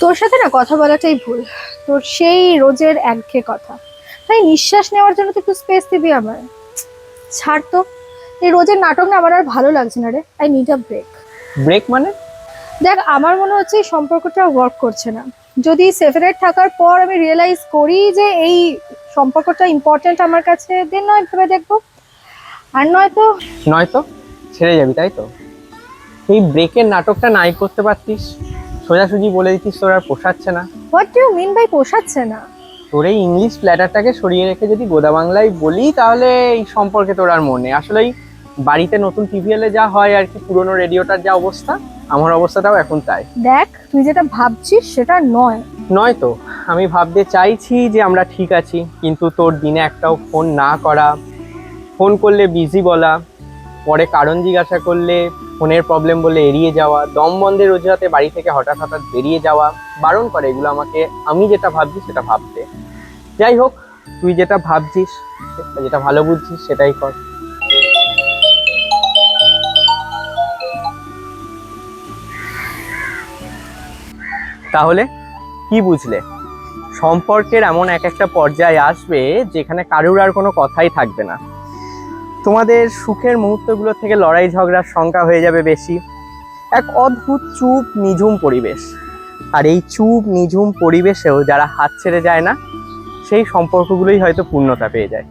তোর সাথে না কথা বলাটাই ভুল। তোর সেই রোজের একঘেয়ে কথা, তাই নিঃশ্বাস নেওয়ার জন্য তো একটু স্পেস দিবি আমার। ছাড় তো, এই রোজের নাটক না আমার আর ভালো লাগছে না রে। I need a break. Break মানে? দেখ, আমার মনে হচ্ছে এই সম্পর্কটা ওয়ার্ক করছে না। যদি সেপারেট থাকার পর আমি রিয়েলাইজ করি যে এই সম্পর্কটা ইম্পর্ট্যান্ট আমার কাছে, দেন নয় ভেবে দেখবো। আর নয়তো নয়তো ছেড়ে যাবি, তাই তো? এই ব্রেকের নাটকটা নাই করতে পারতিস, সোজাসুজি বলে দিতিস তোর আর পোষাচ্ছে না। What do you mean by পোষাচ্ছে না? তোর এই ইংলিশ প্ল্যাটারটাকে সরিয়ে রেখে যদি গোদা বাংলায় বলি, তাহলে এই সম্পর্কে তোর আর মনে আসলেই বাড়িতে নতুন টিভিএলে যা হয় আর কি, পুরোনো রেডিওটার যা অবস্থা, আমার অবস্থাটাও এখন তাই। দেখ, তুই যেটা ভাবছিস সেটা নয়। নয়তো আমি ভাবতে চাইছি যে আমরা ঠিক আছি, কিন্তু তোর দিনে একটাও ফোন না করা, ফোন করলে বিজি বলা, পরে কারণ জিজ্ঞাসা করলে ফোনের প্রবলেম বলে এড়িয়ে যাওয়া, দম বন্ধের অজুহাতে বাড়ি থেকে হঠাৎ হঠাৎ বেরিয়ে যাওয়া, বারণ করে এগুলো আমাকে আমি যেটা ভাবছি সেটা ভাবতে। যাই হোক, তুই যেটা ভাবছিস, যেটা ভালো বুঝছিস সেটাই কর। তাহলে কি বুঝলে? সম্পর্কের এমন এক একটা পর্যায়ে আসবে যেখানে কারুর আর কোনো কথাই থাকবে না। তোমাদের সুখের মুহূর্তগুলো থেকে লড়াই ঝগড়ার সংখ্যা হয়ে যাবে বেশি। এক অদ্ভুত চুপ নিঝুম পরিবেশ। আর এই চুপ নিঝুম পরিবেশেও যারা হাত ছেড়ে যায় না, সেই সম্পর্কগুলোই হয়তো পূর্ণতা পেয়ে যায়।